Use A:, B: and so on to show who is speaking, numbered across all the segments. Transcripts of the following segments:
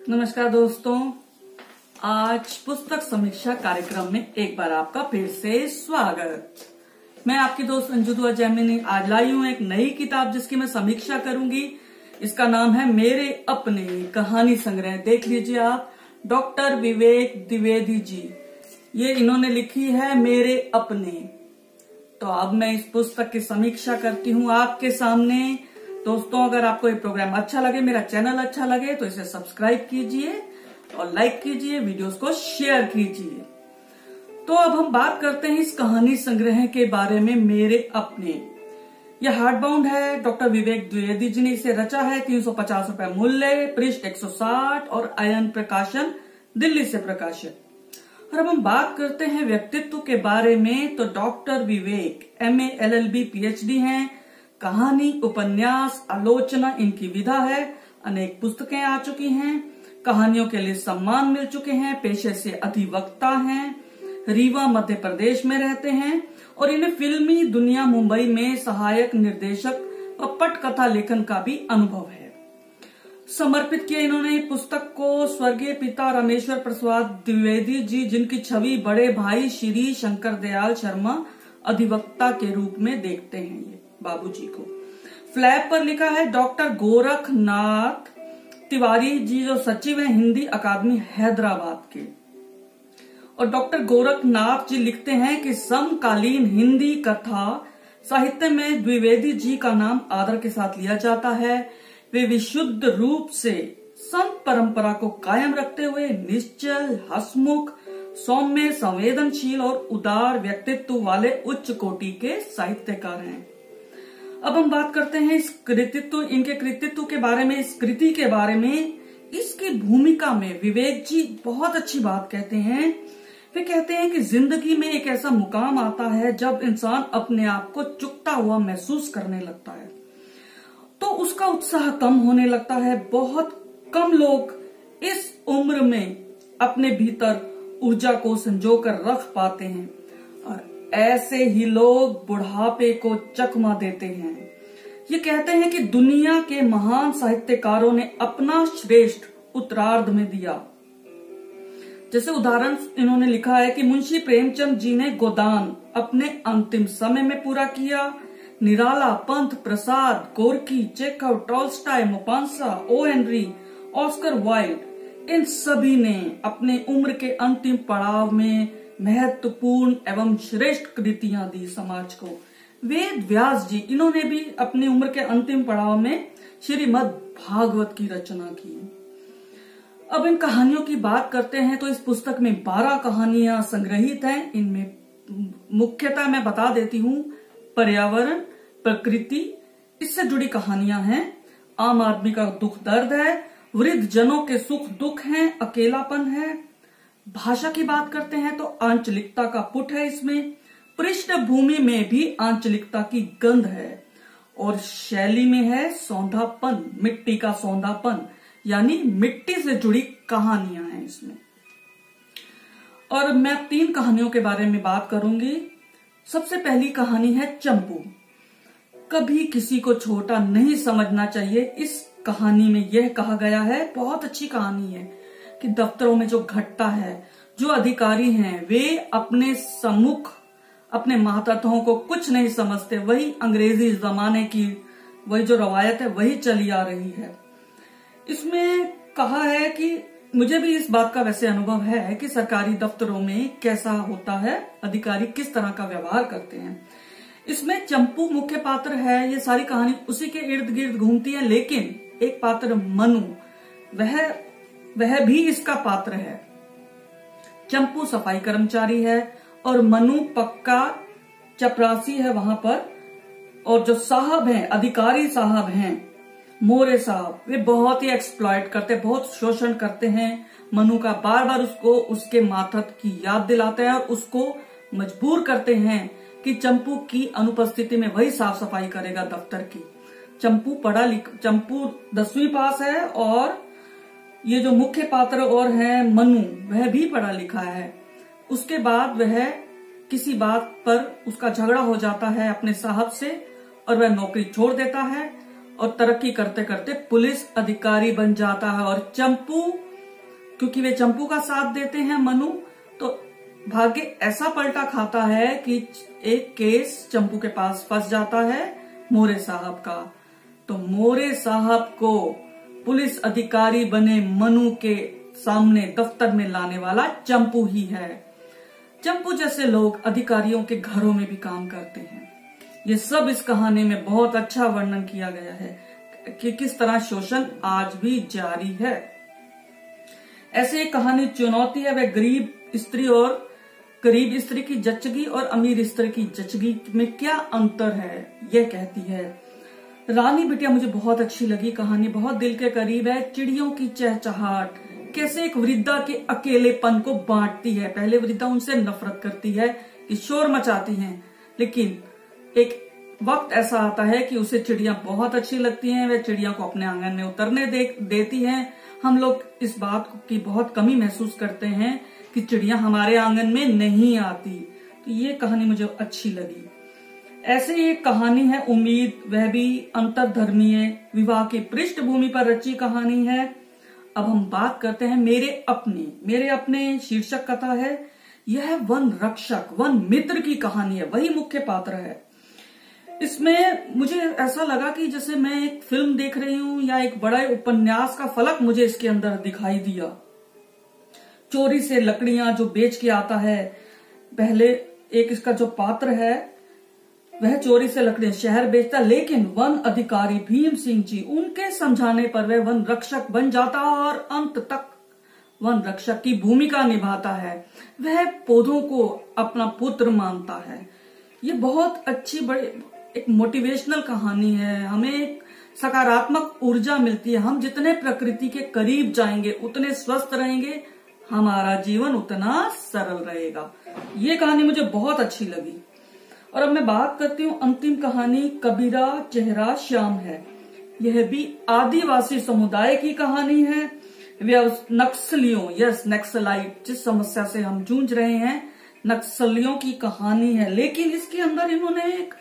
A: नमस्कार दोस्तों, आज पुस्तक समीक्षा कार्यक्रम में एक बार आपका फिर से स्वागत। मैं आपकी दोस्त अंजू दुआ जैमिनी आज लाई हूँ एक नई किताब जिसकी मैं समीक्षा करूंगी। इसका नाम है मेरे अपने कहानी संग्रह। देख लीजिए आप, डॉक्टर विवेक द्विवेदी जी, ये इन्होंने लिखी है मेरे अपने। तो अब मैं इस पुस्तक की समीक्षा करती हूँ आपके सामने। दोस्तों, अगर आपको ये प्रोग्राम अच्छा लगे, मेरा चैनल अच्छा लगे तो इसे सब्सक्राइब कीजिए और लाइक कीजिए, वीडियोस को शेयर कीजिए। तो अब हम बात करते हैं इस कहानी संग्रह के बारे में, मेरे अपने। यह हार्ड बाउंड है, डॉक्टर विवेक द्विवेदी जी ने इसे रचा है। 350 रुपए मूल्य, पृष्ठ 160 और आयन प्रकाशन, दिल्ली से प्रकाशित। और अब हम बात करते हैं व्यक्तित्व के बारे में। तो डॉक्टर विवेक MA LLB PhD हैं। कहानी, उपन्यास, आलोचना इनकी विधा है। अनेक पुस्तकें आ चुकी हैं, कहानियों के लिए सम्मान मिल चुके हैं। पेशे से अधिवक्ता हैं, रीवा मध्य प्रदेश में रहते हैं और इन्हें फिल्मी दुनिया मुंबई में सहायक निर्देशक व पटकथा लेखन का भी अनुभव है। समर्पित किया इन्होंने पुस्तक को स्वर्गीय पिता रामेश्वर प्रसाद द्विवेदी जी, जिनकी छवि बड़े भाई श्री शंकर दयाल शर्मा अधिवक्ता के रूप में देखते हैं। ये बाबूजी को फ्लैप पर लिखा है डॉक्टर गोरखनाथ तिवारी जी, जो सचिव हैं हिंदी अकादमी हैदराबाद के। और डॉक्टर गोरखनाथ जी लिखते हैं कि समकालीन हिंदी कथा साहित्य में द्विवेदी जी का नाम आदर के साथ लिया जाता है। वे विशुद्ध रूप से संत परंपरा को कायम रखते हुए निश्चल, हंसमुख, सौम्य, संवेदनशील और उदार व्यक्तित्व वाले उच्च कोटि के साहित्यकार हैं। अब हम बात करते हैं इस कृतित्व, इनके कृतित्व के बारे में, इस कृति के बारे में। इसकी भूमिका में विवेक जी बहुत अच्छी बात कहते हैं। वे कहते हैं कि जिंदगी में एक ऐसा मुकाम आता है जब इंसान अपने आप को चुकता हुआ महसूस करने लगता है, तो उसका उत्साह कम होने लगता है। बहुत कम लोग इस उम्र में अपने भीतर ऊर्जा को संजोकर रख पाते हैं और ऐसे ही लोग बुढ़ापे को चकमा देते हैं। ये कहते हैं कि दुनिया के महान साहित्यकारों ने अपना श्रेष्ठ उत्तरार्ध में दिया। जैसे उदाहरण इन्होंने लिखा है कि मुंशी प्रेमचंद जी ने गोदान अपने अंतिम समय में पूरा किया। निराला, Pant Prasad, Gorky, Chekhov, Tolstoy, Maupassant, O Henry, Oscar Wilde, इन सभी ने अपने उम्र के अंतिम पड़ाव में महत्वपूर्ण एवं श्रेष्ठ कृतियां दी समाज को। वेद व्यास जी, इन्होंने भी अपनी उम्र के अंतिम पड़ाव में श्रीमद् भागवत की रचना की। अब इन कहानियों की बात करते हैं तो इस पुस्तक में 12 कहानियां संग्रहित हैं। इनमें मुख्यतः मैं बता देती हूँ, पर्यावरण, प्रकृति, इससे जुड़ी कहानियां हैं। आम आदमी का दुख दर्द है, वृद्ध जनों के सुख दुख हैं, अकेलापन है। भाषा की बात करते हैं तो आंचलिकता का पुट है इसमें। पृष्ठभूमि में भी आंचलिकता की गंध है और शैली में है सौंधापन, मिट्टी का सौंधापन, यानी मिट्टी से जुड़ी कहानियां हैं इसमें। और मैं 3 कहानियों के बारे में बात करूंगी। सबसे पहली कहानी है चंपू। कभी किसी को छोटा नहीं समझना चाहिए। इस कहानी में यह कहा गया है, बहुत अच्छी कहानी है, कि दफ्तरों में जो घटता है, जो अधिकारी हैं वे अपने सम्मुख अपने मातहतों को कुछ नहीं समझते। वही अंग्रेजी जमाने की वही जो रवायत है वही चली आ रही है। इसमें कहा है कि मुझे भी इस बात का वैसे अनुभव है कि सरकारी दफ्तरों में कैसा होता है, अधिकारी किस तरह का व्यवहार करते हैं। इसमें चंपू मुख्य पात्र है। ये सारी कहानी उसी के इर्द गिर्द घूमती है, लेकिन एक पात्र मनु, वह भी इसका पात्र है। चंपू सफाई कर्मचारी है और मनु पक्का चपरासी है वहां पर। और जो साहब हैं, अधिकारी साहब हैं, मोरे साहब, वे बहुत ही एक्सप्लॉइट करते, बहुत शोषण करते हैं मनु का। बार बार उसको उसके मातहत की याद दिलाते हैं और उसको मजबूर करते हैं कि चंपू की अनुपस्थिति में वही साफ सफाई करेगा दफ्तर की। चंपू 10वीं पास है और ये जो मुख्य पात्र और है मनु, वह भी पढ़ा लिखा है। उसके बाद वह किसी बात पर उसका झगड़ा हो जाता है अपने साहब से और वह नौकरी छोड़ देता है और तरक्की करते करते पुलिस अधिकारी बन जाता है। और चंपू क्योंकि वे चंपू का साथ देते हैं मनु, तो भाग्य ऐसा पलटा खाता है कि एक केस चंपू के पास फंस जाता है मोरे साहब का। तो मोरे साहब को पुलिस अधिकारी बने मनु के सामने दफ्तर में लाने वाला चंपू ही है। चंपू जैसे लोग अधिकारियों के घरों में भी काम करते हैं। ये सब इस कहानी में बहुत अच्छा वर्णन किया गया है कि किस तरह शोषण आज भी जारी है। ऐसे एक कहानी चुनौती है, वह गरीब स्त्री की जच्चगी और अमीर स्त्री की जच्चगी में क्या अंतर है, यह कहती है। रानी बिटिया मुझे बहुत अच्छी लगी कहानी, बहुत दिल के करीब है। चिड़ियों की चहचहाट कैसे एक वृद्धा के अकेलेपन को बांटती है। पहले वृद्धा उनसे नफरत करती है कि शोर मचाती हैं, लेकिन एक वक्त ऐसा आता है कि उसे चिड़िया बहुत अच्छी लगती हैं। वह चिड़िया को अपने आंगन में उतरने देती हैं। हम लोग इस बात की बहुत कमी महसूस करते हैं कि चिड़िया हमारे आंगन में नहीं आती। तो ये कहानी मुझे अच्छी लगी। ऐसे ही एक कहानी है उम्मीद, वह भी अंतर्धर्मीय विवाह की पृष्ठभूमि पर रची कहानी है। अब हम बात करते हैं मेरे अपने शीर्षक कथा है। यह वन रक्षक वन मित्र की कहानी है, वही मुख्य पात्र है। इसमें मुझे ऐसा लगा कि जैसे मैं एक फिल्म देख रही हूं या एक बड़ा उपन्यास का फलक मुझे इसके अंदर दिखाई दिया। चोरी से लकड़ियां जो बेच के आता है, पहले एक इसका जो पात्र है वह चोरी से लकड़ियां शहर बेचता, लेकिन वन अधिकारी भीम सिंह जी उनके समझाने पर वह वन रक्षक बन जाता और अंत तक वन रक्षक की भूमिका निभाता है। वह पौधों को अपना पुत्र मानता है। ये बहुत अच्छी एक मोटिवेशनल कहानी है। हमें एक सकारात्मक ऊर्जा मिलती है। हम जितने प्रकृति के करीब जाएंगे उतने स्वस्थ रहेंगे, हमारा जीवन उतना सरल रहेगा। ये कहानी मुझे बहुत अच्छी लगी। और अब मैं बात करती हूँ अंतिम कहानी, कबीरा चेहरा श्याम है। यह भी आदिवासी समुदाय की कहानी है। नक्सलाइट जिस समस्या से हम जूझ रहे हैं, नक्सलियों की कहानी है। लेकिन इसके अंदर इन्होंने एक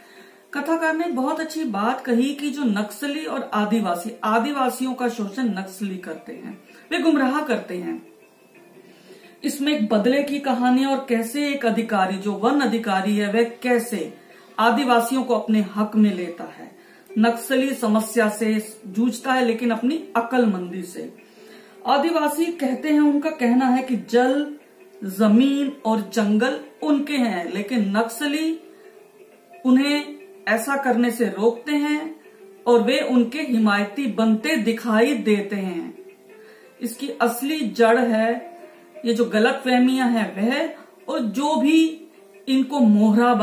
A: कथाकार ने बहुत अच्छी बात कही कि जो नक्सली और आदिवासियों का शोषण नक्सली करते हैं, वे गुमराह करते हैं। इसमें एक बदले की कहानी और कैसे एक अधिकारी जो वन अधिकारी है वह कैसे आदिवासियों को अपने हक में लेता है। नक्सली समस्या से जूझता है लेकिन अपनी अक्लमंदी से। आदिवासी कहते हैं, उनका कहना है कि जल जमीन और जंगल उनके हैं, लेकिन नक्सली उन्हें ऐसा करने से रोकते हैं और वे उनके हिमायती बनते दिखाई देते हैं। इसकी असली जड़ है ये जो गलतफहमियां हैं वह, और जो भी इनको मोहरा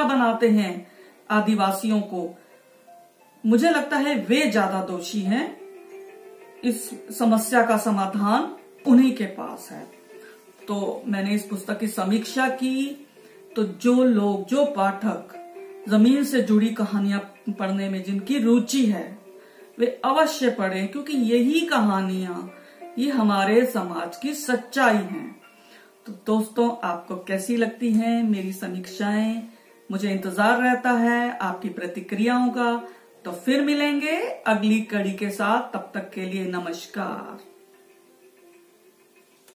A: बनाते हैं आदिवासियों को, मुझे लगता है वे ज्यादा दोषी हैं। इस समस्या का समाधान उन्हीं के पास है। तो मैंने इस पुस्तक की समीक्षा की, तो जो पाठक जमीन से जुड़ी कहानियां पढ़ने में जिनकी रुचि है वे अवश्य पढ़ें, क्योंकि यही कहानियां ये हमारे समाज की सच्चाई हैं। तो दोस्तों, आपको कैसी लगती हैं मेरी समीक्षाएं? मुझे इंतजार रहता है आपकी प्रतिक्रियाओं का। तो फिर मिलेंगे अगली कड़ी के साथ, तब तक के लिए नमस्कार।